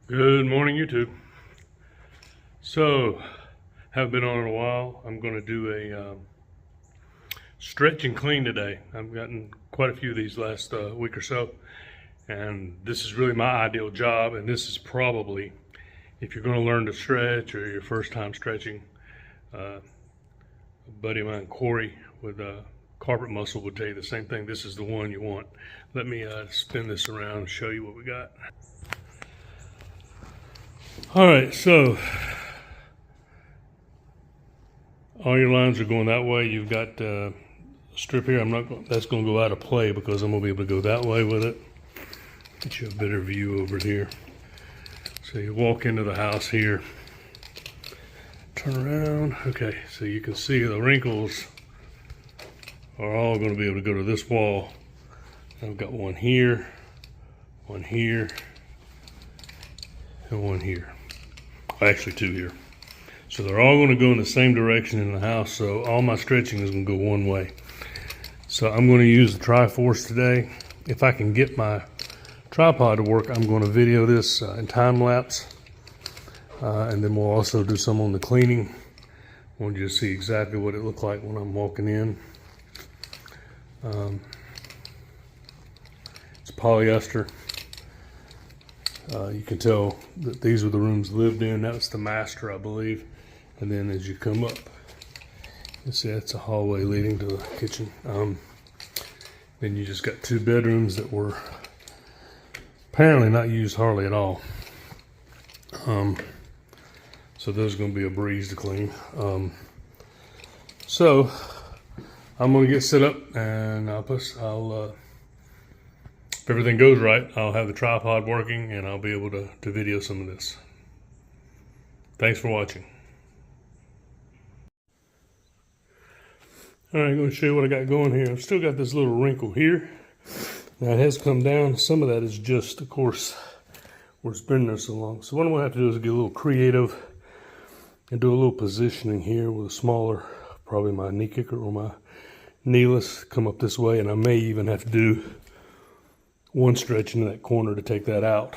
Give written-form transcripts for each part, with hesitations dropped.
Good morning, YouTube. So, haven't been on in a while. I'm going to do a stretch and clean today. I've gotten quite a few of these last week or so, and this is really my ideal job. And this is probably, if you're going to learn to stretch or your first time stretching, a buddy of mine, Corey, with Carpet Muscle would tell you the same thing. This is the one you want. Let me spin this around and show you what we got. All right, so all your lines are going that way. You've got a strip here. That's going to go out of play because I'm going to be able to go that way with it. Get you a better view over here. So you walk into the house here, turn around. Okay, so you can see the wrinkles are all going to be able to go to this wall. I've got one here, and one here. Actually, two here. So they're all going to go in the same direction in the house, so all my stretching is going to go one way. So I'm going to use the Triforce today. If I can get my tripod to work, I'm going to video this in time lapse. And then we'll also do some on the cleaning. I want you to see exactly what it looked like when I'm walking in. It's polyester. You can tell that these were the rooms lived in. That was the master, I believe. And then as you come up, you see that's a hallway leading to the kitchen. Then you just got two bedrooms that were apparently not used hardly at all. So those are going to be a breeze to clean. So I'm going to get set up, and if everything goes right, I'll have the tripod working and I'll be able to video some of this. Thanks for watching. All right, I'm going to show you what I got going here. I've still got this little wrinkle here. Now it has come down. Some of that is just, of course, where it's been there so long. So what I'm going to have to do is get a little creative and do a little positioning here with a smaller, probably my knee kicker or my kneeless, come up this way. And I may even have to do one stretch into that corner to take that out.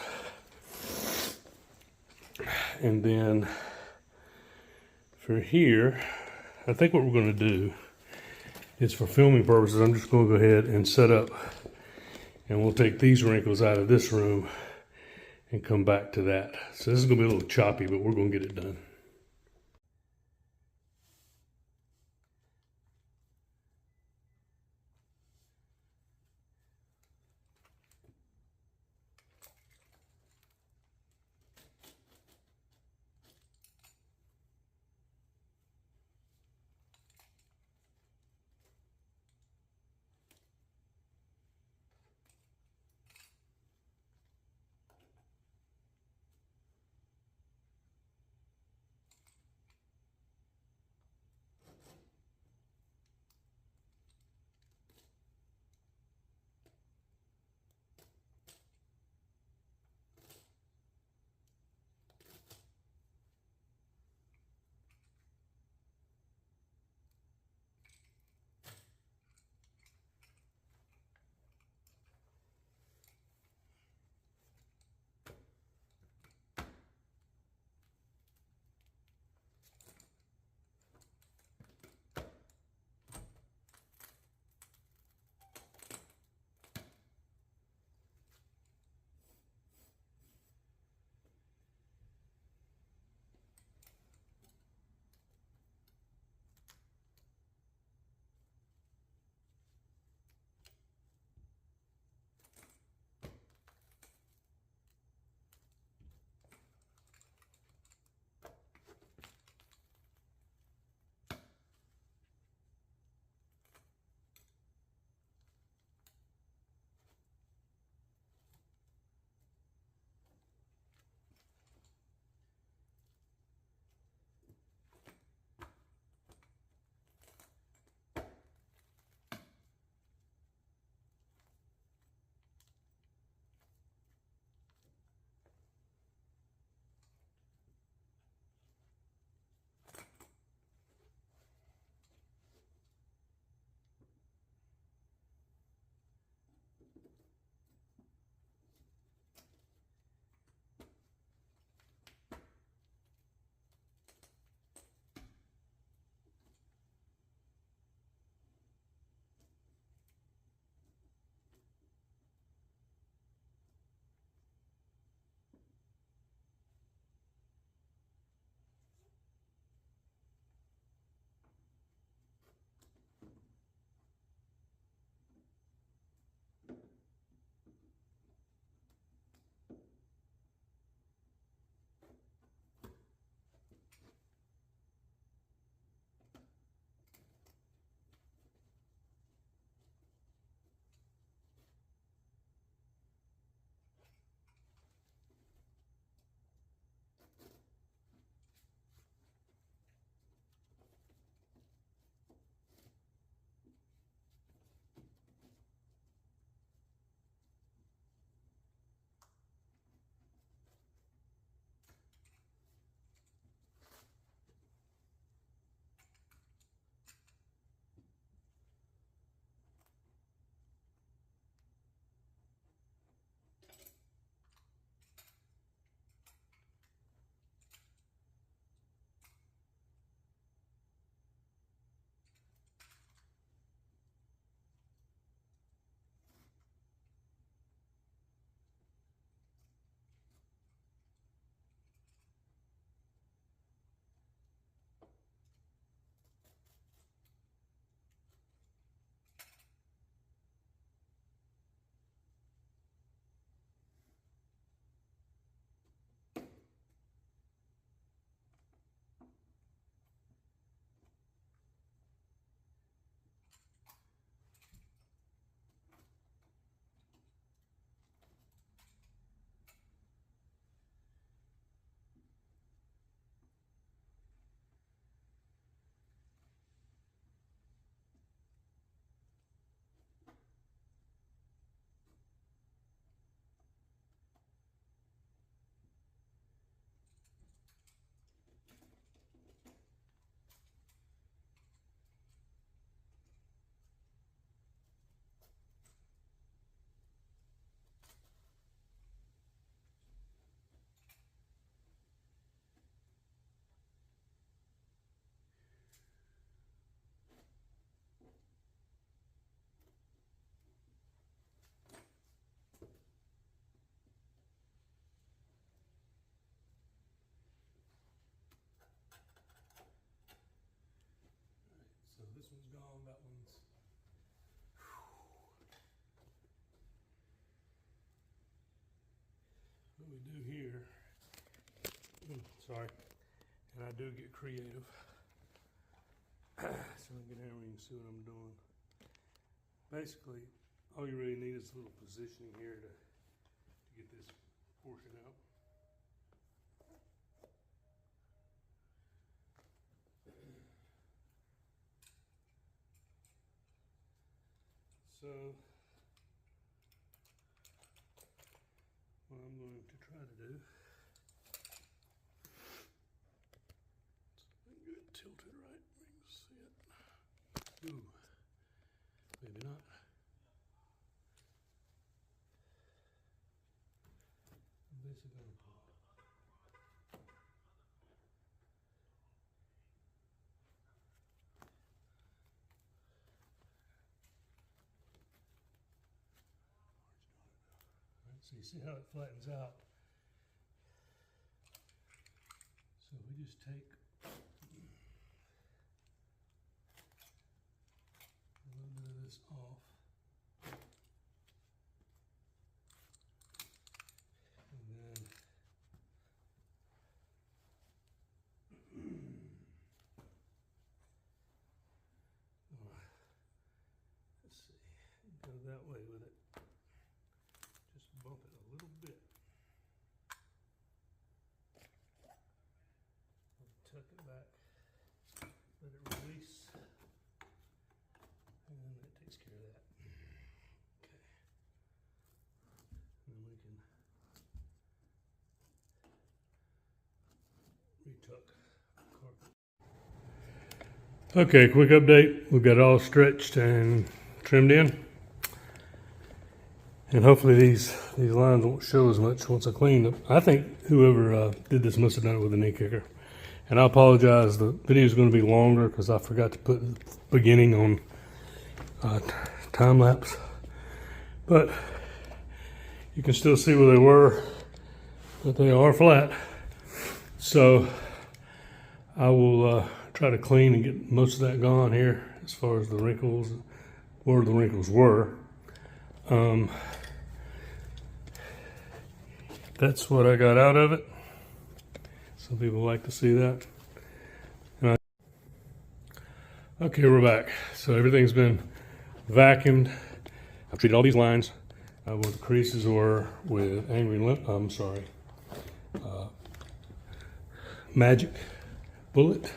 And then for here, I think what we're going to do is, for filming purposes, I'm just going to go ahead and set up, and we'll take these wrinkles out of this room and come back to that. So this is going to be a little choppy, but we're going to get it done. we do here, sorry, and I do get creative. So I get in and you can see what I'm doing. Basically, all you really need is a little positioning here to get this portion out. So what I'm going to try to do, get it tilted right, we can see it. Ooh, maybe not. Basically, so you see how it flattens out. So we just take a little bit of this off. And then let's see, go that way with it. Just bump it a little bit. Tuck it back, let it release, and then that takes care of that. Okay. And then we can retuck carpet. Okay, quick update. We've got it all stretched and trimmed in. And hopefully these lines won't show as much once I clean them. I think whoever did this must have done it with a knee kicker. And I apologize, the video is going to be longer because I forgot to put the beginning on time lapse. But you can still see where they were, but they are flat. So I will try to clean and get most of that gone here as far as the wrinkles, where the wrinkles were. That's what I got out of it. Some people like to see that. Okay, we're back. So everything's been vacuumed. I've treated all these lines where the creases were with Magic Bullet.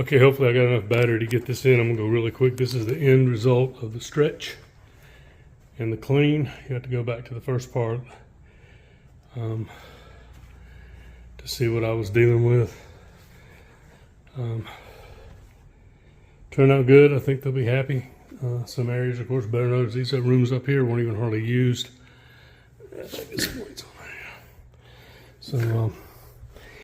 Okay, hopefully I got enough battery to get this in. I'm gonna go really quick. This is the end result of the stretch and the clean. You have to go back to the first part to see what I was dealing with. Turned out good. I think they'll be happy. Some areas, of course, better notice these rooms up here weren't even hardly used. So